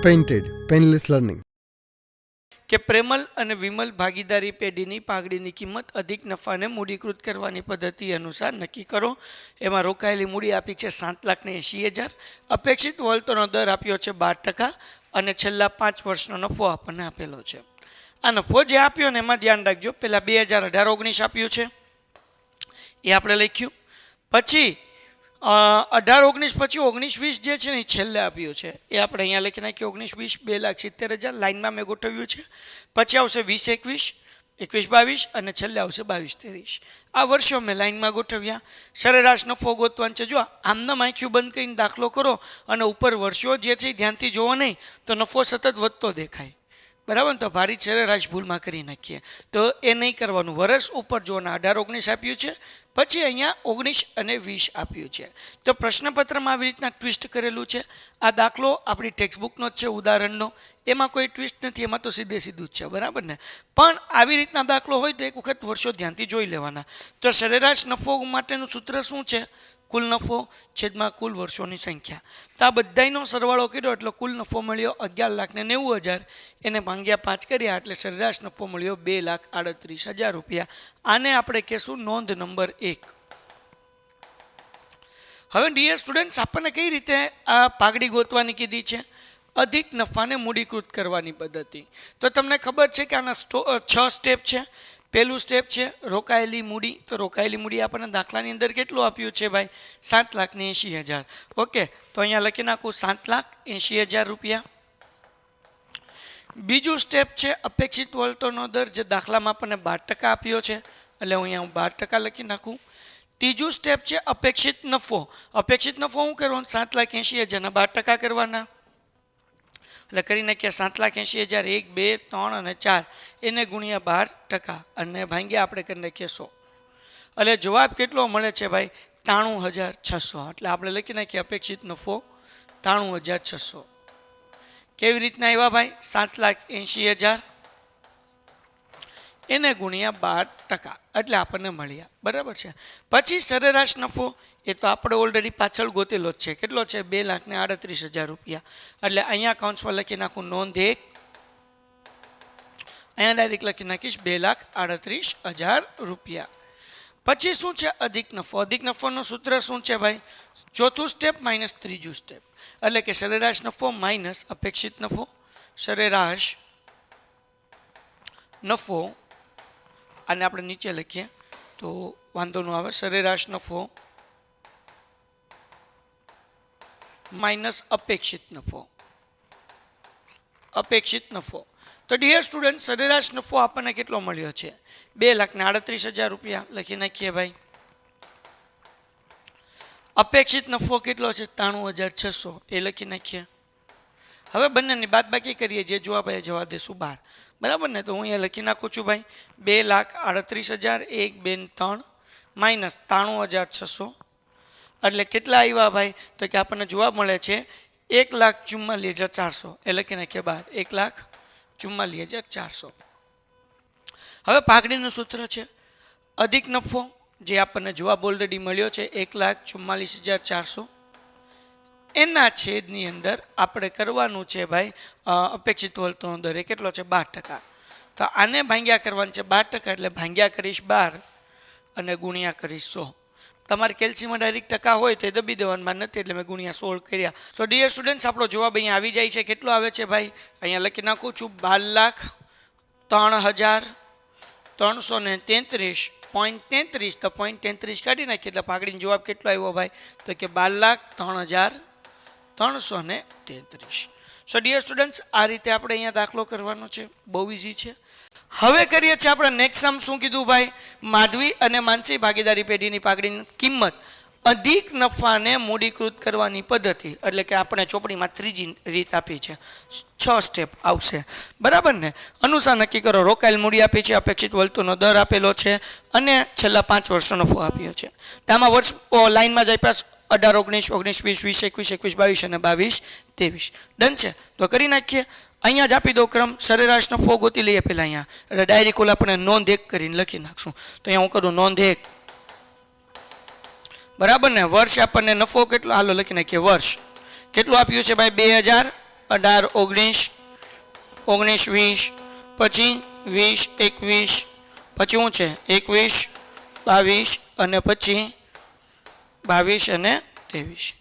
Painted, Painless Learning. કે પ્રેમલ અને વિમલ ભાગીદારી પેઢીની પાઘડીની કિંમત અધિક નફાને મૂડીકૃત કરવાની પદ્ધતિ અનુસાર નક્કી કરો. એમાં રોકાયેલી મૂડી આપી છે 7,80,000, અપેક્ષિત વળતરનો દર આપ્યો છે 12% અને છેલ્લા 5 વર્ષનો નફો આપણને આપેલો છે. આ નફો જે આપ્યો ને એમાં ધ્યાન રાખજો, પહેલાં 2018-19 આપ્યું છે એ આપણે લખ્યું, પછી 18-19 પછી 19-20 જે છે ને એ છેલ્લે આપ્યું છે એ આપણે અહીંયા લખી નાખ્યું. 19-20 2,70,000 લાઇનમાં મેં ગોઠવ્યું છે. પછી આવશે 20-21, 21-22 અને છેલ્લે આવશે 22-23. આ વર્ષો મેં લાઇનમાં ગોઠવ્યા. સરેરાશ નફો ગોતવાનો છે. જો આમના આંખ્યું બંધ કરીને દાખલો કરો અને ઉપર વર્ષો જે છે ધ્યાનથી જોવો નહીં તો નફો સતત વધતો દેખાય, બરાબર. તો ભારી સરેરાશ ભૂલમાં કરી નાખીએ તો એ નહીં કરવાનું. વર્ષ ઉપર જોવાના 18-19 આપ્યું છે, પછી અહીંયા 19 અને 20 આપ્યું છે. તો પ્રશ્નપત્રમાં આવી રીતના ટ્વિસ્ટ કરેલું છે. આ દાખલો આપણી ટેક્સ્ટબુકનો જ છે, ઉદાહરણનો, એમાં કોઈ ટ્વિસ્ટ નથી, એમાં તો સીધે સીધું જ છે, બરાબર ને. પણ આવી રીતના દાખલો હોય તો એક વખત વર્ષો ધ્યાનથી જોઈ લેવાના. તો સરેરાશ નફો માટેનું સૂત્ર શું છે? કુલ નફો છેદમાં કુલ વર્ષોની સંખ્યા. તો આ બધાનો સરવાળો કર્યો એટલે કુલ નફો મળ્યો 11,90,000, એને ભાગ્યા 5 કર્યા એટલે સરેરાશ નફો મળ્યો 2,38,000 રૂપિયા. આને આપણે કહેશું નોંધ નંબર 1. હવે ડિયર સ્ટુડન્ટ્સ, આપણને કઈ રીતે આ પાઘડી ગોતવાની કીધી છે? અધિક નફાને મૂડીકૃત કરવાની પદ્ધતિ. તો તમને ખબર છે કે આના 6 સ્ટેપ છે. પહેલું સ્ટેપ છે રોકાયેલી મૂડી. તો રોકાયેલી મૂડી આપણને દાખલાની અંદર કેટલું આપ્યું છે ભાઈ? 7,80,000. ઓકે, તો અહીંયા લખી નાખું 7,80,000 રૂપિયા. બીજું સ્ટેપ છે અપેક્ષિત વળતરનો દર, જે દાખલામાં આપણને 12% આપ્યો છે એટલે અહીંયા હું 12% લખી નાખું. ત્રીજું સ્ટેપ છે અપેક્ષિત નફો. અપેક્ષિત નફો શું કરવાનો? 7,80,000 ના 12% કરવાના એટલે કરી નાખ્યા 7,80,000 1, 2, 3 અને 4 એને ગુણ્યા 12% અને ભાગ્યા આપણે કરી નાખીએ 100 એટલે જવાબ કેટલો મળે છે ભાઈ? 93,600. એટલે આપણે લખી નાખીએ અપેક્ષિત નફો 93,600. કેવી રીતના આવ્યા ભાઈ? 7,80,000 એને ગુણ્યા 12% એટલે આપણને મળ્યા, બરાબર છે. પછી સરેરાશ નફો એ તો આપણે ઓલરેડી પાછળ ગોતેલો જ છે. કેટલો છે? 2,38,000 રૂપિયા. એટલે અહીંયા કાઉન્સમાં લખી નાખું નોંધ 1. અહીંયા ડાયરેક્ટ લખી નાખીશ 2,38,000 રૂપિયા. પછી શું છે? અધિક નફો. અધિક નફોનું સૂત્ર શું છે ભાઈ? ચોથું સ્ટેપ માઇનસ ત્રીજું સ્ટેપ, એટલે કે સરેરાશ નફો માઇનસ અપેક્ષિત નફો. સરેરાશ નફો આને આપણે નીચે લખીએ તો વાંધો ન આવે. સરેરાશ નફો માઇનસ અપેક્ષિત નફો. અપેક્ષિત નફો. તો ડિયર સ્ટુડન્ટ, સરેરાશ નફો આપણને કેટલો મળ્યો છે? 2,38,000 રૂપિયા લખી નાખીએ ભાઈ. અપેક્ષિત નફો કેટલો છે? 93,600 એ લખી નાખીએ. હવે બંનેની બાદબાકી કરીએ, જે જવાબ એ જવા દેશું 12, બરાબર ને. તો હું અહીંયા લખી નાખું છું ભાઈ 2,38,000 1, 2, 3 માઇનસ 93,600 એટલે કેટલા આવ્યા ભાઈ? તો કે આપણને જવાબ મળે છે 1,44,400 એ લખી નાખીએ 12, 1,44,400. હવે પાઘડીનું સૂત્ર છે અધિક નફો, જે આપણને જવાબ ઓલરેડી મળ્યો છે 1,44,400. એના છેદની અંદર આપણે કરવાનું છે ભાઈ અપેક્ષિત વળતરનો દર એ કેટલો છે? 12%. તો આને ભાગ્યા કરવાનું છે 12% એટલે ભાગ્યા કરીશ 12 અને ગુણ્યા કરીશ 100. તમારે કેલ્સીમાં ડાયરેક્ટ ટકા હોય તો એ દબી દેવાનમાં નથી એટલે મેં ગુણ્યા 16 કર્યા. સો ડિયર સ્ટુડન્ટ્સ, આપણો જવાબ અહીંયા આવી જાય છે. કેટલો આવે છે ભાઈ? અહીંયા લખી નાખું છું 12,03,333.33. તો 0.33 કાઢી નાખીએ એટલે પાઘડીનો જવાબ કેટલો આવ્યો ભાઈ? તો કે 12,03,333. સો ડિયર સ્ટુડન્ટ્સ, આ રીતે આપણે અહીંયા દાખલો કરવાનો છે. બહુ ઇઝી છે. હવે કરીએ છીએ આપણે નેક્સ્ટ સમ. શું કીધું ભાઈ? માધવી અને માનસી ભાગીદારી પેઢીની પાઘડીની કિંમત અધિક નફાને મૂડીકૃત કરવાની પદ્ધતિ, એટલે કે આપણે ચોપડીમાં ત્રીજી રીત આપી છે. 6 સ્ટેપ આવશે, બરાબર ને. અનુસાર નક્કી કરો. રોકાયેલ મૂડી આપી છે, અપેક્ષિત વળતરનો દર આપેલો છે અને છેલ્લા 5 વર્ષનો નફો આપ્યો છે. તેમાં વર્ષ લાઇનમાં જ આપ્યા 18, 19, 20, 21, 22 અને 22-23. ડન છે. તો કરી નાખીએ. અહીંયા જ આપી દો ક્રમ. સરેરાશ નફો ગોતી લઈએ પહેલાં અહીંયા, એટલે ડાયરેક્ટ ઓલા આપણે નોંધ 1 કરીને લખી નાખશું. તો અહીંયા હું કરું નોંધ 1, બરાબર ને. વર્ષ આપણને નફો કેટલો? હાલો લખી નાખીએ વર્ષ. કેટલું આપ્યું છે ભાઈ? 2,000 18 19 19 20 પછી 20 21 પછી શું છે 21 22 અને પછી 22 અને 23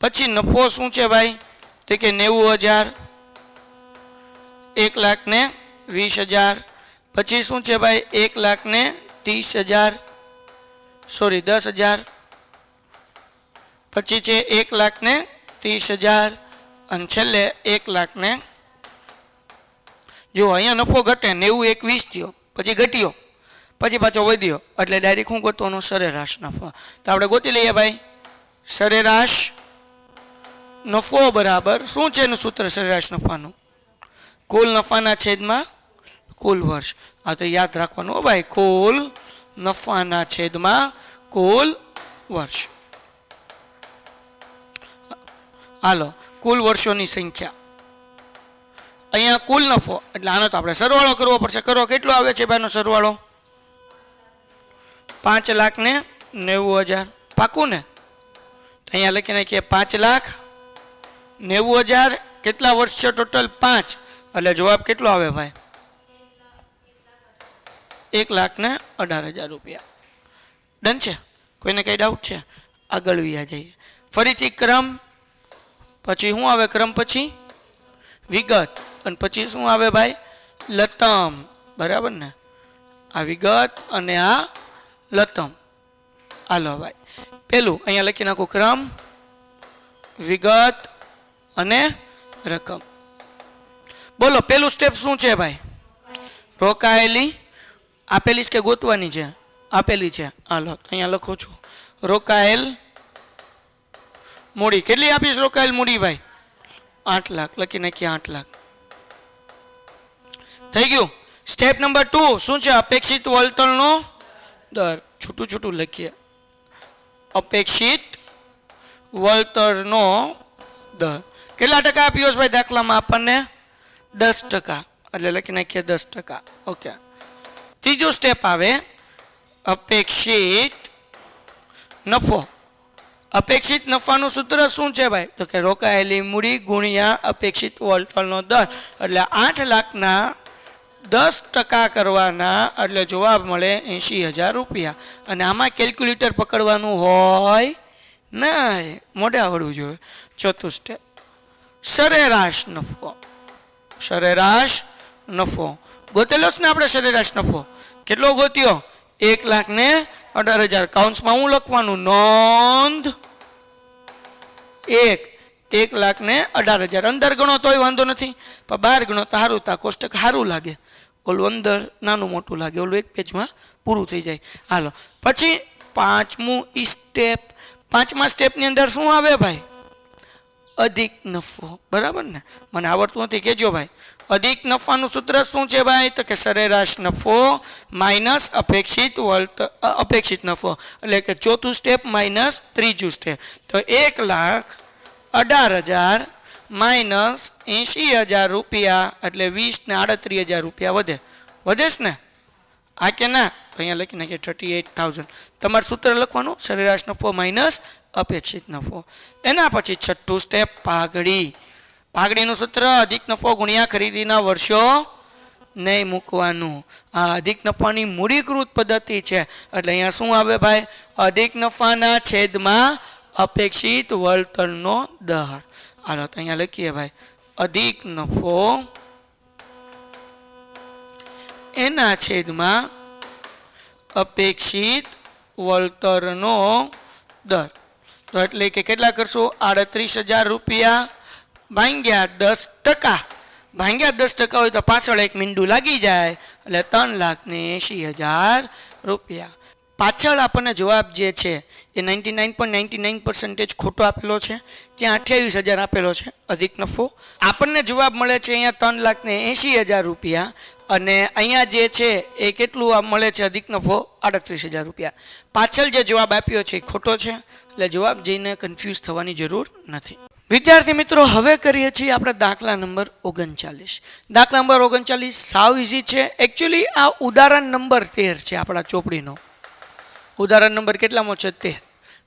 પછી નફો શું છે ભાઈ તો કે 90,000 1,20,000 પછી શું છે ભાઈ 1,30,000 સોરી 10,000 પછી છે 1,30,000 અને છેલ્લે 1,00,000 ને જો અહીંયા નફો ઘટે 90 21 થયો પછી ઘટ્યો પછી પાછો વધ્યો એટલે ડાયરેક્ટ શું ગોતવાનો સરેરાશ નફો તો આપણે ગોતી લઈએ ભાઈ સરેરાશ નફો બરાબર શું છે એનું સૂત્ર સરેરાશ નફાનું કુલ નફાના છેદમાં કુલ વર્ષ આ તો યાદ રાખવાનું હો ભાઈ કુલ નફાના છેદમાં કુલ વર્ષ હાલો કુલ વર્ષોની સંખ્યા અહીંયા કુલ નફો એટલે આનો તો આપણે સરવાળો કરવો પડશે કરો કેટલો આવે છે ભાઈનો સરવાળો 5,90,000 પાકું ને તો અહીંયા લખી નાખીએ 5,90,000 કેટલા વર્ષ છે ટોટલ 5 એટલે જવાબ કેટલો આવે ભાઈ 1,18,000 રૂપિયા ડન છે કોઈને કઈ ડાઉટ છે આગળ વ્યા જઈએ ફરીથી ક્રમ પછી શું આવે ક્રમ પછી વિગત અને પછી શું આવે ભાઈ લતમ બરાબર ને આ વિગત અને આ લતમ હાલો ભાઈ પેલું અહીંયા લખી નાખું ક્રમ વિગત અને રકમ બોલો પેલું સ્ટેપ શું છે ભાઈ રોકાયેલી આપેલી કે ગોતવાની છે આપેલી છે હાલો અહીંયા લખું છું રોકાયેલ મૂડી કેટલી આપીશ રોકાયેલ મૂડી ભાઈ 8 લાખ લખી નાખીએ 8 લાખ થઈ ગયું સ્ટેપ નંબર 2 શું છે અપેક્ષિત વળતરનો દર છૂટું લખીએ અપેક્ષિત વળતરનો દર કેટલા ટકા આપ્યો છે ભાઈ દાખલામાં આપણને 10% એટલે લખી નાખીએ 10% ઓકે ત્રીજો સ્ટેપ આવે અપેક્ષિત નફો અપેક્ષિત નફાનું સૂત્ર શું છે ભાઈ તો કે રોકાયેલી મૂડી ગુણ્યા અપેક્ષિત વળતરનો દર એટલે 8 લાખના 10% કરવાના એટલે જવાબ મળે 80,000 રૂપિયા અને આમાં કેલ્ક્યુલેટર પકડવાનું હોય નહીં મોઢે આવડવું જોઈએ ચોથું સ્ટેપ સરેરાશ નફો ગોતેલો છે ને આપણે સરેરાશ નફો કેટલો ગોત્યો 1,18,000 કાઉન્સમાં હું લખવાનું નોંધ 1,18,000 અંદર ગણો તોય વાંધો નથી પણ બહાર ગણો તો સારું તા કોષ્ટક સારું લાગે ઓલું અંદર નાનું મોટું લાગે ઓલું એક પેજમાં પૂરું થઈ જાય હાલો પછી પાંચમું સ્ટેપ પાંચમા સ્ટેપની અંદર શું આવે ભાઈ અધિક નફો બરાબર ને મને આવડતું નથી કહેજો ભાઈ અધિક નફાનું સૂત્ર શું છે ભાઈ તો કે સરેરાશ નફો માઇનસ અપેક્ષિત નફો એટલે કે ચોથું સ્ટેપ માઇનસ ત્રીજું સ્ટેપ તો 1,18,000 માઇનસ 80,000 રૂપિયા એટલે 20 ને 38,000 રૂપિયા વધે છે ને આ કે ના અહીંયા લખી નાખીએ 38,000 તમારે સૂત્ર લખવાનું સરેરાશ નફો માઇનસ અપેક્ષિત નફો એના પછી છઠ્ઠું સ્ટેપ પાઘડીનું સૂત્ર અધિક નફો ગુણ્યા ખરીદીના વર્ષો નહીં મૂકવાનું આ અધિક નફાની મૂડીકૃત પદ્ધતિ છે એટલે અહીંયા શું આવે ભાઈ અધિક નફાના છેદમાં અપેક્ષિત વળતરનો દર હાલો તો અહીંયા લખીએ ભાઈ અધિક નફો એના છેદમાં અપેક્ષિત વળતરનો દર તો એટલે કે કેટલા કરશું 38,000 રૂપિયા ભાંગ્યા 10% હોય તો પાછળ એક મીંડું લાગી જાય એટલે 3,80,000 રૂપિયા પાછળ આપણને જવાબ જે છે એ 99.99% ખોટો આપેલો છે ત્યાં 28,000 આપેલો છે અધિક નફો આપણને જવાબ મળે છે અહીંયા 3,80,000 રૂપિયા અને અહીંયા જે છે એ કેટલું મળે છે અધિક નફો 38,000 રૂપિયા પાછળ જે જવાબ આપ્યો છે એ ખોટો છે એટલે જવાબ જઈને કન્ફ્યુઝ થવાની જરૂર નથી વિદ્યાર્થી મિત્રો હવે કરીએ છીએ આપણે દાખલા નંબર 39 દાખલા નંબર 39 સાવ ઇઝી છે એકચ્યુઅલી આ ઉદાહરણ નંબર 13 છે આપણા ચોપડીનો ઉદાહરણ નંબર કેટલામો છે 13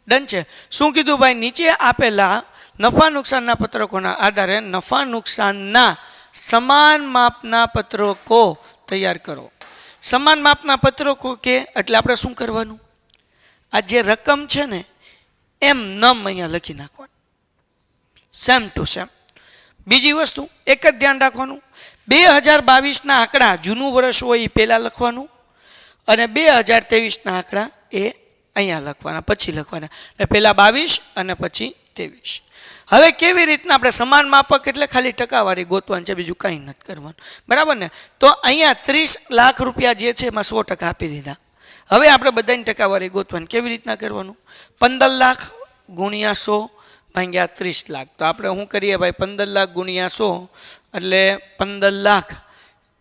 ડન છે શું કીધું ભાઈ નીચે આપેલા નફા નુકસાનના પત્રકોના આધારે નફા નુકસાનના સમાન માપના પત્રકો તૈયાર કરો. સમાન માપના પત્રકો કે એટલે આપણે શું કરવાનું, આ જે રકમ છે ને એમ નમ અહીંયા લખી નાખવાનું, સેમ ટુ સેમ. બીજી વસ્તુ એક જ ધ્યાન રાખવાનું, 2022ના આંકડા જૂનું વર્ષ હોય એ પહેલાં લખવાનું અને 2023ના આંકડા એ અહીંયા લખવાના, પછી લખવાના. એટલે પહેલાં 22 અને પછી 23. હવે કેવી રીતના આપણે સમાન માપક એટલે ખાલી ટકાવારી ગોતવાની છે, બીજું કંઈ નથી કરવાનું, બરાબર ને. તો અહીંયા 30 લાખ રૂપિયા જે છે એમાં 100% આપી દીધા. હવે આપણે બધાની ટકાવારી ગોતવાની. કેવી રીતના કરવાનું, 15 લાખ ગુણ્યા 100 ભાગ્યા 30 લાખ. તો આપણે શું કરીએ ભાઈ, 15 લાખ ગુણ્યા 100 એટલે 15 લાખ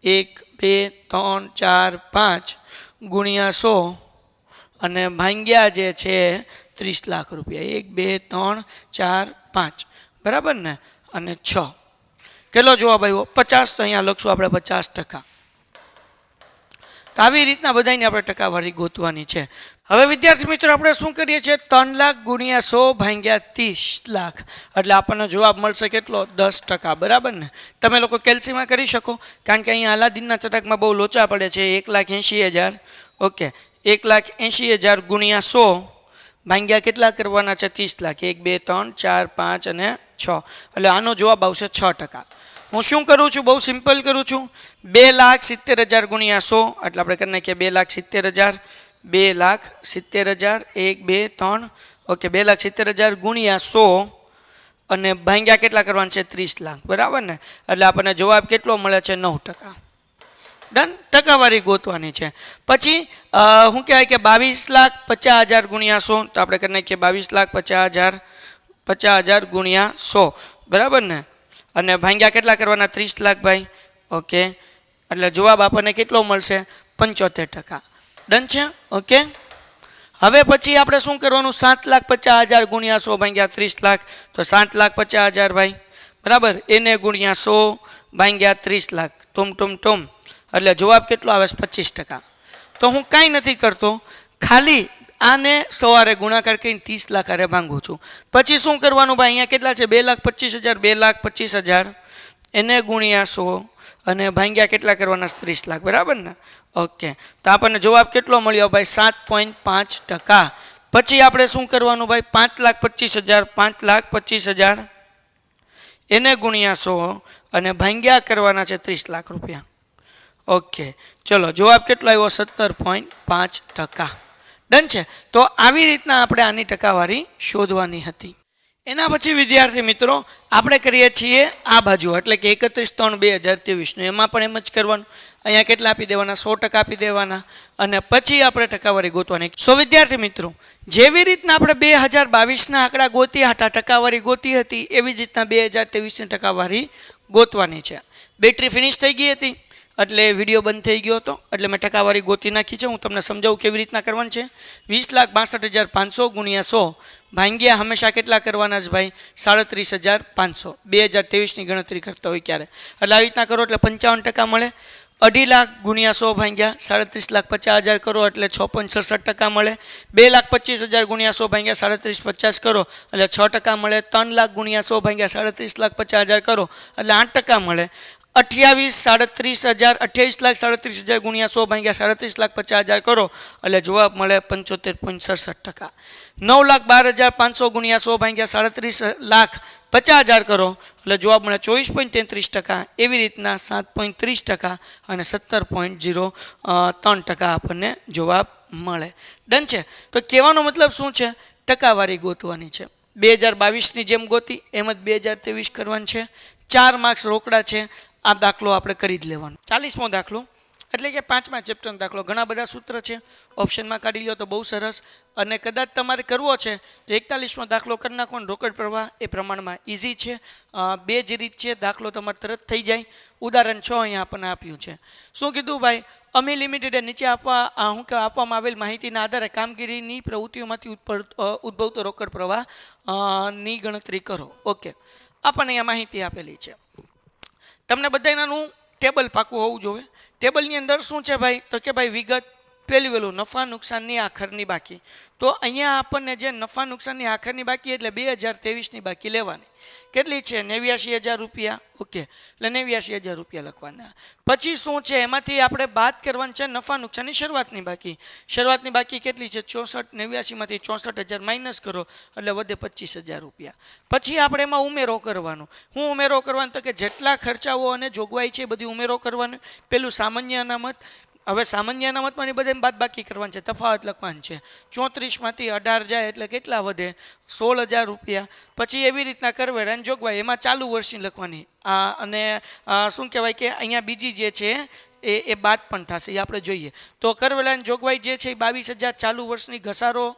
1 2 3 4 5 ગુણ્યા 100 અને ભાગ્યા જે છે 30 લાખ રૂપિયા. 1 2 3 4 5 બરાબર ને, અને 6. કેટલો જવાબ આવ્યો? 50. તો અહીંયા લખશું આપણે 50%. તો આવી રીતના બધાની આપણે ટકાવારી ગોતવાની છે. હવે વિદ્યાર્થી મિત્રો આપણે શું કરીએ છીએ, 3 લાખ ગુણ્યા 100 ભાગ્યા 30 લાખ એટલે આપણને જવાબ મળશે કેટલો? 10%. બરાબર ને. તમે લોકો કેલ્સીમાં કરી શકો, કારણ કે અહીંયા અલાદીનના ચટકમાં બહુ લોચા પડે છે. 1,80,000. ઓકે, 1,80,000 ગુણ્યા 100 ભાગ્યા કેટલા કરવાના છે? 30 લાખ. 1 2 3 4 5 અને 6 એટલે આનો જવાબ આવશે 6%. હું શું કરું છું, બહુ સિમ્પલ કરું છું. 2,70,000 ગુણ્યા 100 એટલે આપણે કરી નાખીએ 2,70,000. 2,70,000 1 2 3 ઓકે, 2,70,000 ગુણ્યા 100 અને ભાગ્યા કેટલા કરવાના છે? 30 લાખ. બરાબર ને. એટલે આપણને જવાબ કેટલો મળે છે? 9%. ડન. ટકાવારી ગોતવાની છે. પછી શું કહેવાય કે 22,50,000 ગુણ્યા 100 તો આપણે કરી નાખીએ 22,50,000 ગુણ્યા 100 બરાબર ને, અને ભાગ્યા કેટલા કરવાના? 30 લાખ ભાઈ. ઓકે, એટલે જવાબ આપણને કેટલો મળશે? 75%. ડન છે. ઓકે, હવે પછી આપણે શું કરવાનું, 7,50,000 ગુણ્યા 100 ભાગ્યા 30 લાખ તો 7,50,000 ભાઈ બરાબર, એને ગુણ્યા 100 ભાગ્યા 30 લાખ ટુમ એટલે જવાબ કેટલો આવે? 25%. તો હું કાંઈ નથી કરતો, ખાલી આને સવારે ગુણાકાર કરીને 30 લાખ આરે ભાંગું છું. પછી શું કરવાનું ભાઈ, અહીંયા કેટલા છે? 2,25,000. 2,25,000 એને ગુણ્યા 100 અને ભાંગ્યા કેટલા કરવાના? 30 લાખ. બરાબર ને. ઓકે, તો આપણને જવાબ કેટલો મળ્યો ભાઈ? 7.5%. પછી આપણે શું કરવાનું ભાઈ, 5,25,000. 5,25,000 એને ગુણ્યા 100 અને ભાંગ્યા કરવાના છે 30 લાખ રૂપિયા. ઓકે, ચલો જવાબ કેટલો આવ્યો? 17.5%. ડન છે. તો આવી રીતના આપણે આની ટકાવારી શોધવાની હતી. એના પછી વિદ્યાર્થી મિત્રો આપણે કરીએ છીએ આ બાજુ, એટલે કે 31/3/2023 એમાં પણ એમ જ કરવાનું. અહીંયા કેટલા આપી દેવાના? 100% આપી દેવાના અને પછી આપણે ટકાવારી ગોતવાની. સો વિદ્યાર્થી મિત્રો જેવી રીતના આપણે 2022ના આંકડા ગોત્યા હતા, ટકાવારી ગોતી હતી, એવી જ રીતના 2023ની ટકાવારી ગોતવાની છે. બેટરી ફિનિશ થઈ ગઈ હતી એટલે વિડીયો બંધ થઈ ગયો હતો, એટલે મેં ટકાવારી ગોતી નાખી છે. હું તમને સમજાવું કેવી રીતના કરવાનું છે. 20,62,500 ગુણ્યા 100 ભાંગ્યા હંમેશા કેટલા કરવાના છે ભાઈ? 37,500. 2023ની ગણતરી કરતા હોય ક્યારે, એટલે આવી રીતના કરો એટલે 55% મળે. 2.5 લાખ ગુણ્યા 100 ભાંગ્યા 37,50,000 કરો એટલે 6.67% મળે. 2,25,000 ગુણ્યા 100 ભાંગ્યા 37,50 કરો એટલે 6% મળે. 3 લાખ ગુણ્યા 100 ભાંગ્યા 37,50,000 કરો એટલે 8% મળે. 28,37,000 ગુણ્યા 100 ભાંગ્યા 37,50,000 કરો એટલે જવાબ મળે 75.67%. 9,12,500 ગુણ્યા 100 ભાંગ્યા 37,50,000 કરો એટલે જવાબ મળે 24.33%. એવી રીતના 7.30% અને 17.03% આપણને જવાબ મળે. ડન છે. તો કહેવાનો મતલબ શું છે? ટકાવારી ગોતવાની છે. 2022ની જેમ ગોતી એમ જ 2023 કરવાની છે. 4 માર્ક્સ રોકડા છે. આ દાખલો આપણે કરી જ લેવાનો. 40મો દાખલો એટલે કે 5મા ચેપ્ટરનો દાખલો. ઘણા બધા સૂત્ર છે, ઓપ્શનમાં કાઢી લો તો બહુ સરસ. અને કદાચ તમારે કરવો છે તો 41મો દાખલો કરી નાખો. રોકડ પ્રવાહ એ પ્રમાણમાં ઇઝી છે. 2 જ રીત છે, દાખલો તમારે તરત થઈ જાય. ઉદાહરણ 6 અહીંયા આપણને આપ્યું છે. શું કીધું ભાઈ? અમી લિમિટેડે નીચે આપવામાં આવેલ માહિતીના આધારે કામગીરીની પ્રવૃત્તિઓમાંથી ઉદ્ભવતો રોકડ પ્રવાહ ની ગણતરી કરો. ઓકે, આપણને અહીંયા માહિતી આપેલી છે. તમને બધાનું ટેબલ પાકું હોવું જોઈએ. ટેબલની અંદર શું છે ભાઈ? તો કે ભાઈ વિગત, વહેલું નફા નુકસાનની આખરની બાકી. તો અહીંયા આપણને જે નફા નુકસાનની આખરની બાકી એટલે 2023ની બાકી લેવાની. કેટલી છે? 89,000 રૂપિયા. ઓકે, એટલે 89,000 રૂપિયા લખવાના. પછી શું છે? એમાંથી આપણે બાદ કરવાની છે નફા નુકસાનની શરૂઆતની બાકી. શરૂઆતની બાકી કેટલી છે? 64. 89માંથી 64,000 માઇનસ કરો એટલે વધે 25,000 રૂપિયા. પછી આપણે એમાં ઉમેરો કરવાનો. હું ઉમેરો કરવાનો તો કે જેટલા ખર્ચાઓ અને જોગવાઈ છે બધી ઉમેરો કરવાનો. પેલું સામાન્ય અનામત. હવે સામાન્ય અનામતમાંની બધે બાદ બાકી કરવાની છે, તફાવત લખવાની છે. 34માંથી 18 જાય એટલે કેટલા વધે? 16,000 રૂપિયા. પછી એવી રીતના કરવેરાની જોગવાઈ એમાં ચાલુ વર્ષની લખવાની. અને શું કહેવાય કે અહીંયા બીજી જે છે એ બાદ પણ થશે, એ આપણે જોઈએ. તો કરવેરાની જોગવાઈ જે છે એ 22,000 ચાલુ વર્ષની. ઘસારો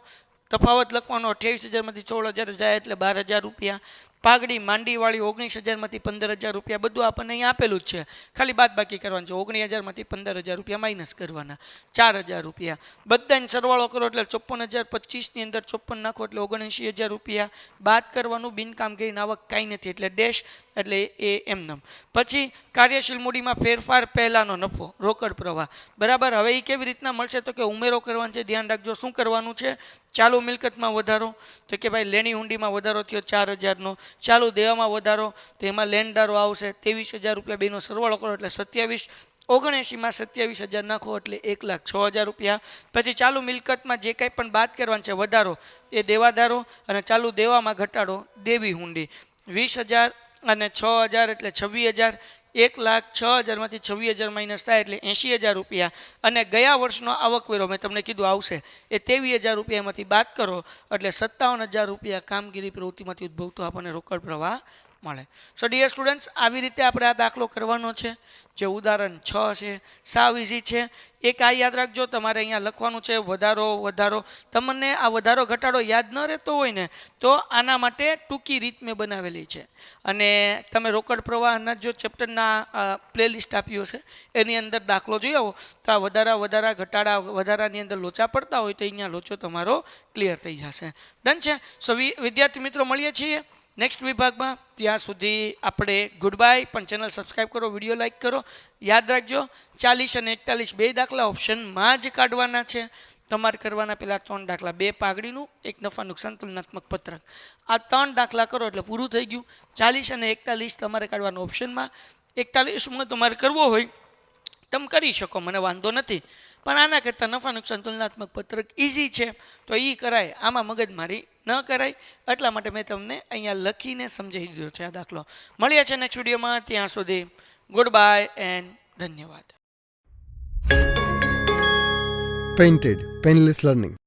તફાવત લખવાનો 28,000માંથી 16,000 જાય એટલે 12,000 રૂપિયા. પાઘડી માંડીવાળી 19,000માંથી 15,000 રૂપિયા. બધું આપણને અહીંયા આપેલું જ છે, ખાલી બાદ બાકી કરવાનું છે. 19,000માંથી 15,000 રૂપિયા માઇનસ કરવાના, 4,000 રૂપિયા. બધાને સરવાળો કરો એટલે 54,000. 25ની અંદર 54 નાખો એટલે 79,000 રૂપિયા. બાદ કરવાનું, બિનકામગીરી આવક કાંઈ નથી એટલે ડેશ, એટલે એ એમનેમ. પછી કાર્યશીલ મૂડીમાં ફેરફાર પહેલાંનો નફો, રોકડ પ્રવાહ. બરાબર. હવે એ કેવી રીતના મળશે? તો કે ઉમેરો કરવાનો છે. ધ્યાન રાખજો શું કરવાનું છે. ચાલુ મિલકતમાં વધારો, તો કે ભાઈ લેણી હુંડીમાં વધારો થયો 4,000નો. ચાલુ દેવામાં વધારો, તો એમાં લેણદારો આવશે 23,000 રૂપિયા. બેનો સરવાળો કરો એટલે 27. 79માં 27,000 નાખો એટલે 1,06,000 રૂપિયા. પછી ચાલુ મિલકતમાં જે કંઈ પણ બાદ કરવાનું છે વધારો એ દેવાદારો, અને ચાલુ દેવામાં ઘટાડો દેવી હુંડી. 20,000 અને 6,000 એટલે 26,000. 1,06,000માંથી 26,000 માઇનસ થાય એટલે 80,000 રૂપિયા. અને ગયા વર્ષનો આવકવેરો મેં તમને કીધું આવશે એ 23,000 રૂપિયામાંથી બાદ કરો એટલે 57,000 રૂપિયા કામગીરી પ્રવૃત્તિમાંથી ઉદ્ભવતો આપણને રોકડ પ્રવાહ મળે. સો ડિયર સ્ટુડન્ટ્સ, આવી રીતે આપણે આ દાખલો કરવાનો છે. જે ઉદાહરણ 6 છે સાવ ઇઝી છે. એક આ યાદ રાખજો, તમારે અહીંયા લખવાનું છે વધારો. તમને આ વધારો ઘટાડો યાદ ન રહેતો હોય ને તો આના માટે ટૂંકી રીત મેં બનાવેલી છે. અને તમે રોકડ પ્રવાહના જો ચેપ્ટરના પ્લેલિસ્ટ આપ્યું હશે એની અંદર દાખલો જોઈ આવો તો આ વધારા ઘટાડા વધારાની અંદર લોચા પડતા હોય તો અહીંયા લોચો તમારો ક્લિયર થઈ જશે. ડન છે. સો વિદ્યાર્થી મિત્રો, મળીએ છીએ નેક્સ્ટ વિભાગમાં. ત્યાં સુધી આપણે ગુડ બાય. પણ ચેનલ સબસ્ક્રાઈબ કરો, વિડીયો લાઈક કરો. યાદ રાખજો 40 અને 41 બે દાખલા ઓપ્શનમાં જ કાઢવાના છે. તમારે કરવાના પહેલાં 3 દાખલા, 2 પાઘડીનું, 1 નફા નુકસાન તુલનાત્મક પત્રક. આ 3 દાખલા કરો એટલે પૂરું થઈ ગયું. 40 અને 41 તમારે કાઢવાનું ઓપ્શનમાં. 41માં તમારે કરવો હોય તમે કરી શકો, મને વાંધો નથી. પણ આના કરતાં નફા નુકસાન તુલનાત્મક પત્રક ઇઝી છે તો એ કરાય, આમાં મગજમારી ન કરાય. એટલા માટે મેં તમને અહીંયા લખીને સમજાવી દીધો છે આ દાખલો. મળીએ છીએ નેક્સ્ટ વિડીયોમાં. ત્યાં સુધી ગુડ બાય એન્ડ ધન્યવાદ. Painted, Painless Learning.